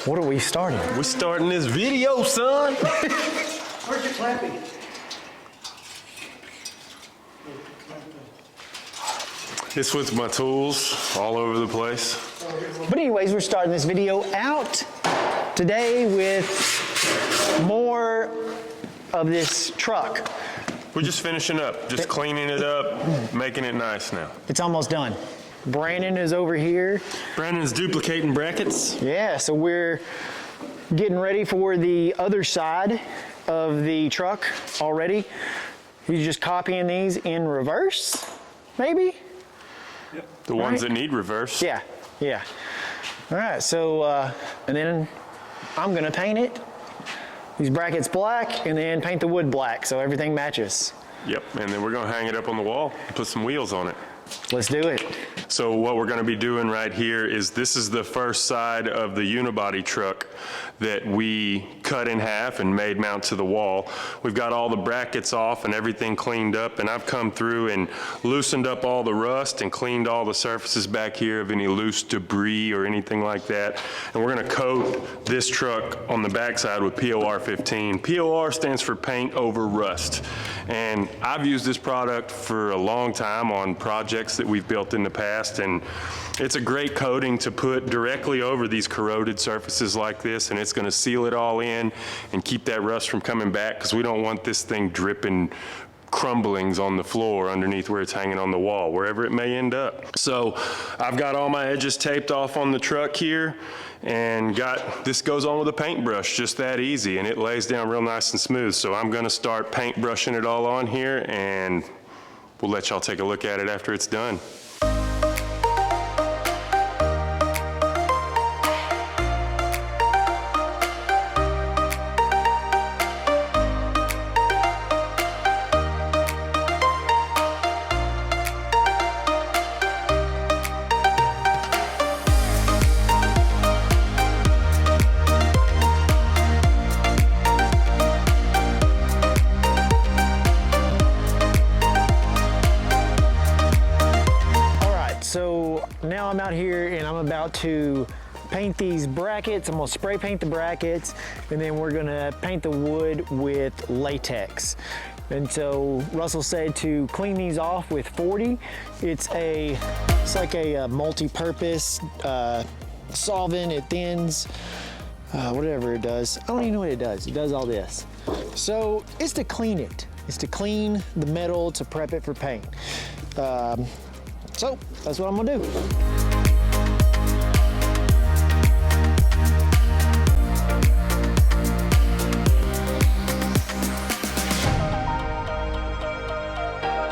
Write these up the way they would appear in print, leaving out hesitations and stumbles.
What are we starting? We're starting this video, son. Where's your clapping? It's with my tools all over the place. But anyways, we're starting this video out today with more of this truck. We're just finishing up, just cleaning it up, making it nice now. It's almost done. Brandon is over here. Brandon's duplicating brackets. Yeah, so we're getting ready for the other side of the truck already. He's just copying these in reverse, maybe? The ones that need reverse. Yeah, yeah. All right, so, and then I'm gonna paint it, these brackets black, and then paint the wood black so everything matches. Yep, and then we're gonna hang it up on the wall and put some wheels on it. Let's do it. So what we're gonna be doing right here is this is the first side of the unibody truck that we cut in half and made mount to the wall. We've got all the brackets off and everything cleaned up, and I've come through and loosened up all the rust and cleaned all the surfaces back here of any loose debris or anything like that. And we're gonna coat this truck on the backside with POR 15. POR stands for paint over rust. And I've used this product for a long time on projects that we've built in the past, and it's a great coating to put directly over these corroded surfaces like this, and it's gonna seal it all in and keep that rust from coming back, because we don't want this thing dripping crumblings on the floor underneath where it's hanging on the wall, wherever it may end up. So I've got all my edges taped off on the truck here, and this goes on with a paintbrush, just that easy, and it lays down real nice and smooth. So I'm gonna start paintbrushing it all on here, and we'll let y'all take a look at it after it's done. Now I'm out here and I'm about to paint these brackets. I'm gonna spray paint the brackets, and then we're gonna paint the wood with latex. And so Russell said to clean these off with 40. It's like a multi-purpose solvent. It thins, whatever it does. I don't even know what it does. It does all this. So it's to clean it. It's to clean the metal to prep it for paint. So that's what I'm gonna do.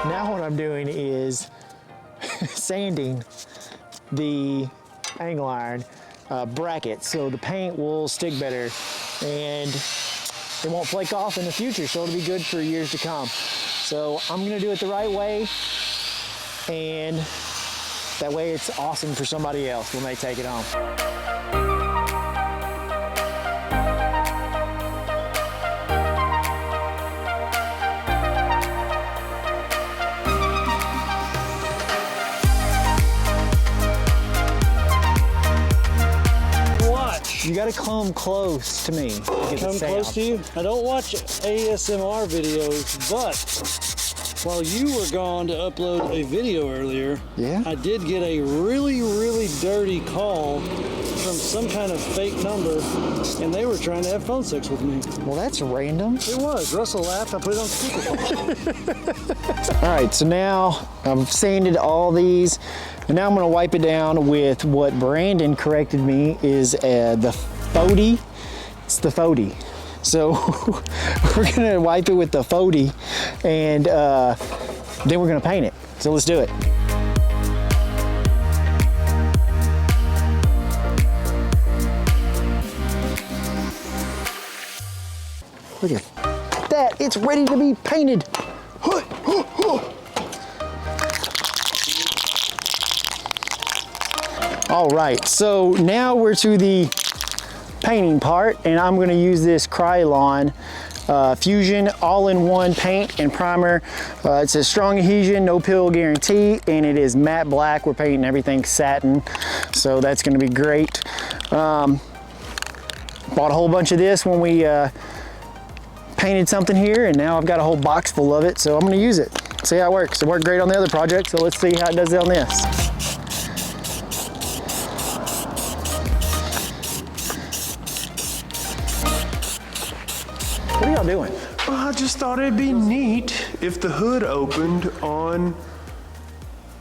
Now what I'm doing is sanding the angle iron brackets so the paint will stick better and it won't flake off in the future, so it'll be good for years to come. So I'm gonna do it the right way, and that way it's awesome for somebody else when they take it home. You gotta come close to me to get come the sound. Close to you? I don't watch ASMR videos, but while you were gone to upload a video earlier, yeah, I did get a really, really dirty call from some kind of fake number, and they were trying to have phone sex with me. Well, that's random. It was. Russell laughed. I put it on speakerphone. All right, so now I've sanded all these, and now I'm gonna wipe it down with what Brandon corrected me is the Fody. It's the Fody. So we're gonna wipe it with the Fody, and then we're gonna paint it. So let's do it. Look at that, it's ready to be painted. All right, so now we're to the painting part, and I'm gonna use this Krylon Fusion all-in-one paint and primer. It says strong adhesion, no peel guarantee, and it is matte black. We're painting everything satin, so that's gonna be great. Bought a whole bunch of this when we painted something here, and now I've got a whole box full of it, so I'm gonna use it. See how it works. It worked great on the other project, so let's see how it does on this. What are y'all doing? Well, I just thought it'd be neat if the hood opened on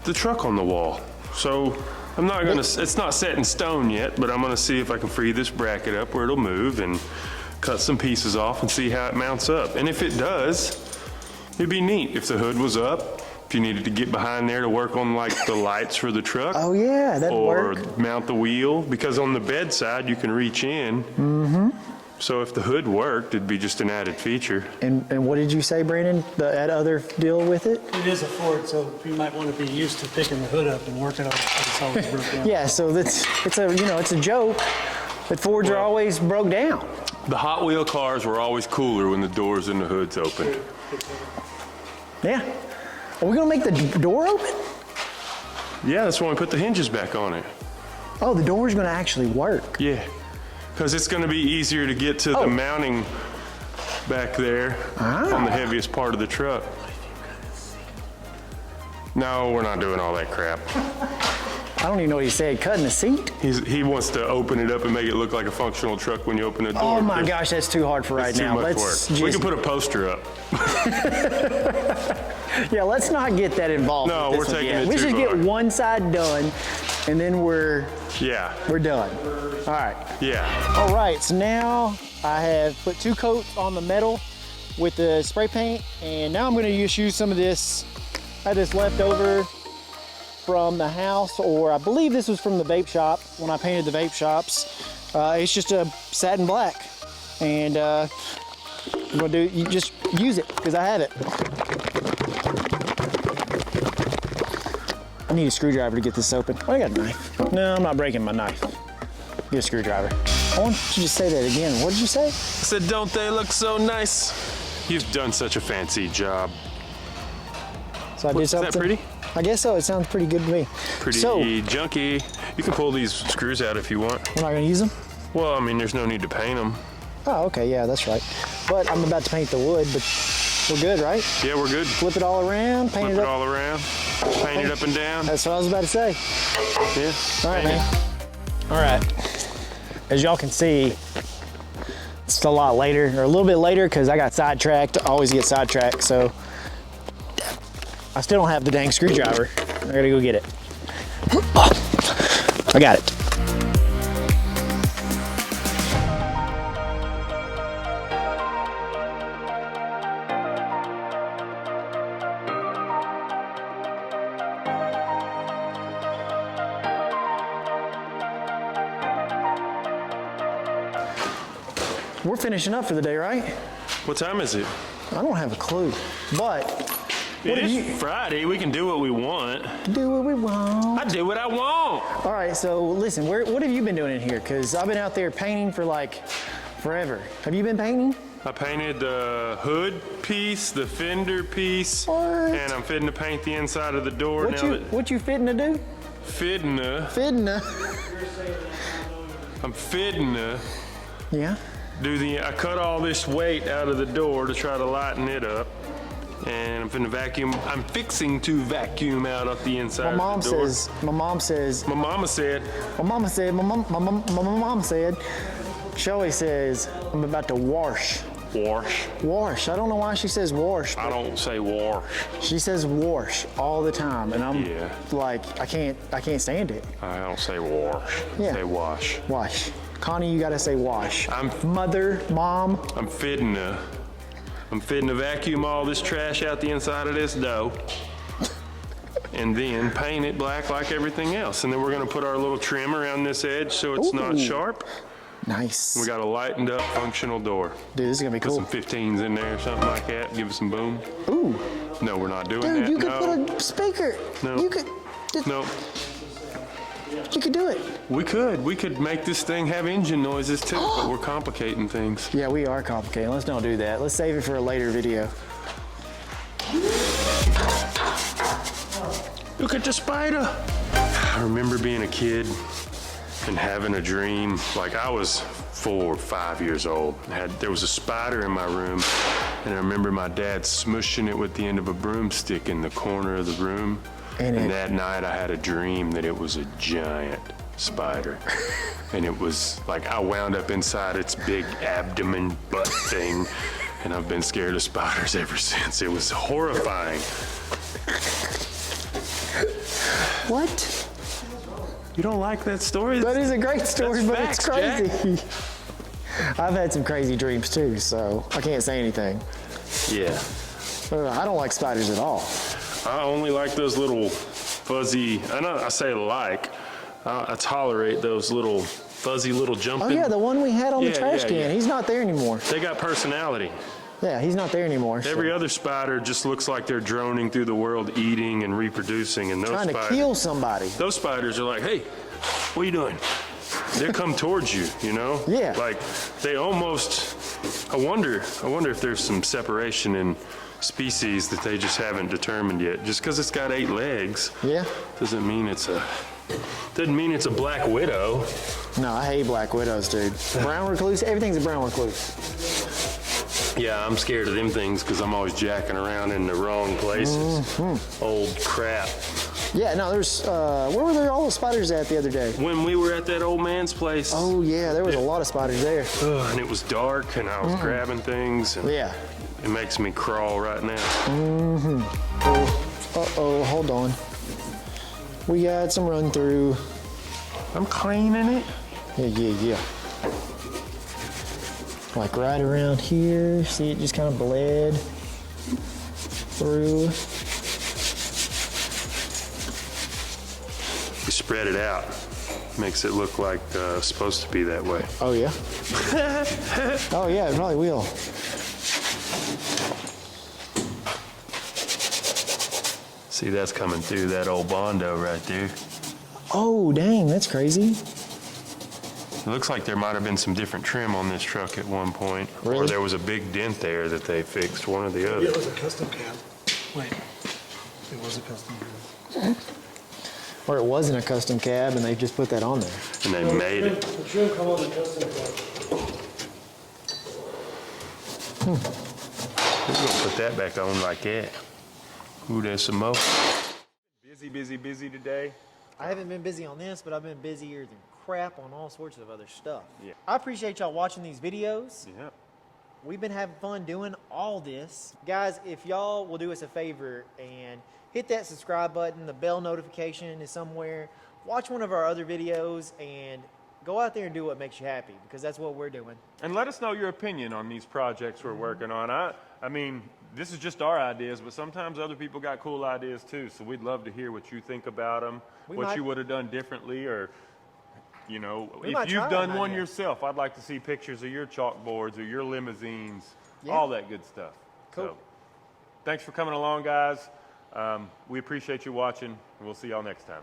the truck on the wall. So I'm not gonna, it's not set in stone yet, but I'm gonna see if I can free this bracket up where it'll move and cut some pieces off and see how it mounts up. And if it does, it'd be neat if the hood was up, if you needed to get behind there to work on like the lights for the truck. Oh yeah, that'd or work. mount the wheel, because on the bedside you can reach in. Mm-hmm. So if the hood worked, it'd be just an added feature. And what did you say, Brandon? That other deal with it? It is a Ford, so you might want to be used to picking the hood up and working on it. It's always broke down. Yeah, so it's a joke, but Fords are always broke down. The Hot Wheel cars were always cooler when the doors and the hoods opened. Yeah. Are we gonna make the door open? Yeah, that's why we put the hinges back on it. Oh, the door's gonna actually work. Yeah, because it's going to be easier to get to the mounting back there on the heaviest part of the truck. No, we're not doing all that crap. I don't even know what he said. Cutting the seat? He wants to open it up and make it look like a functional truck when you open the door. Oh my gosh, that's too hard for right It's too now. much Let's work. We just, can put a poster up. yeah, let's not get that involved. No, with we're this one taking yet. it We too just get far. one side done, and then we're done. All right. Yeah. All right, so now I have put 2 coats on the metal with the spray paint, and now I'm gonna just use some of this. I had this left over from the house, or I believe this was from the vape shop when I painted the vape shops. It's just a satin black, and I'm gonna just use it because I have it. I need a screwdriver to get this open. Oh, I got a knife. No, I'm not breaking my knife. Get a screwdriver. I want you to just say that again. What did you say? I said, don't they look so nice? You've done such a fancy job. So I did Is something. that pretty? I guess so. It sounds pretty good to me. Pretty So, junky. You can pull these screws out if you want. we're not gonna use them? Well, I mean, there's no need to paint them. Oh, okay, yeah, that's right. But I'm about to paint the wood, but we're good, right? Yeah, we're good. Flip it all around, paint Flip it it up. all around. Paint it up and down. That's what I was about to say. Yeah. All right, paint it. man. All right. As y'all can see, it's a lot later, or a little bit later, because I got sidetracked. I always get sidetracked, so I still don't have the dang screwdriver. I gotta go get it. I got it. We're finishing up for the day, right? What time is it? I don't have a clue, but It do is you- Friday. We can do what we want. do what we want. I do what I want. All right, so listen, what have you been doing in here? Because I've been out there painting for like forever. Have you been painting? I painted the hood piece, the fender piece, What? and I'm fitting to paint the inside of the door now. What you fitting to do? Fitting to, Fitting to. I'm fitting to Yeah. I cut all this weight out of the door to try to lighten it up. And I'm fixing to vacuum out of the inside My mom of the door. says. My mom said. My mom said. Shelly says I'm about to wash. Wash. Wash. I don't know why she says wash. I But don't say wash. she says wash all the time, and I'm Yeah. like, I can't stand it. I don't say wash. Yeah. I say wash. Wash. Connie, you gotta say wash. I'm Mom. I'm fitting to vacuum all this trash out the inside of this dough and then paint it black like everything else. And then we're gonna put our little trim around this edge so it's not Ooh. sharp. Nice. We got a lightened up functional door. Dude, this is gonna be Put cool. some 15s in there or something like that. Give it some boom. Ooh. No, we're not doing Dude, that. you could No. put a speaker. No. You could. No, You could do it. we could make this thing have engine noises too, but we're complicating things. Yeah, we are complicated. Let's don't do that. Let's save it for a later video. Look at the spider. I remember being a kid and having a dream. Like I was 4 or 5 years old. There was a spider in my room, and I remember my dad smushing it with the end of a broomstick in the corner of the room. And that night I had a dream that it was a giant spider. And it was like I wound up inside its big abdomen butt thing, and I've been scared of spiders ever since. It was horrifying. What? You don't like that story? That is a great story, That's but facts, it's crazy. I've had some crazy dreams too, so I can't say anything. Yeah. I don't like spiders at all. I only like those little fuzzy, I say like, I tolerate those little fuzzy little jumping. Oh yeah, the one we had on the Yeah, trash yeah, can. yeah. He's not there anymore. They got personality. Yeah, he's not there anymore. so- Every other spider just looks like they're droning through the world, eating and reproducing, and Trying to kill somebody. those spiders are like, hey, what are you doing? They come towards you, you know? Yeah. Like they almost, I wonder if there's some separation in species that they just haven't determined yet. Just because it's got 8 legs, Yeah? doesn't mean it's a black widow. No, I hate black widows, dude. Brown recluse, everything's a brown recluse. Yeah, I'm scared of them things because I'm always jacking around in the wrong places. Mm-hmm. Old crap. Yeah, no, there's, where were there all the spiders at the other day? When we were at that old man's place, Oh yeah, there was a lot of spiders there. and it was dark, and I was grabbing things, and Yeah. it makes me crawl right now. Uh-oh, hold on. We got some run through. I'm cleaning it. Yeah. Like right around here. See, it just kind of bled through. You spread it out. Makes it look like it's supposed to be that way. Oh yeah? Oh yeah, it probably will. See, that's coming through that old Bondo right there. Oh dang, that's crazy. It looks like there might have been some different trim on this truck at one point. Or Really? there was a big dent there that they fixed, one or the It other. was a custom cab. Wait, it was a custom cab. Or it wasn't a custom cab and they just put that on there. And they made it. The trim come on the custom cab. We're gonna put that back on like that. Ooh, there's some more. Busy today. I haven't been busy on this, but I've been busier than crap on all sorts of other stuff. Yeah. I appreciate y'all watching these videos. Yeah. We've been having fun doing all this. Guys, if y'all will do us a favor and hit that subscribe button, the bell notification is somewhere. Watch one of our other videos and go out there and do what makes you happy, because that's what we're doing. And let us know your opinion on these projects we're working on. I mean, this is just our ideas, but sometimes other people got cool ideas too. So we'd love to hear what you think about them, what you would have done differently, or, you know, if you've done one yourself, I'd like to see pictures of your chalkboards or your limousines, all that good stuff. Cool. So, thanks for coming along, guys. We appreciate you watching, and we'll see y'all next time.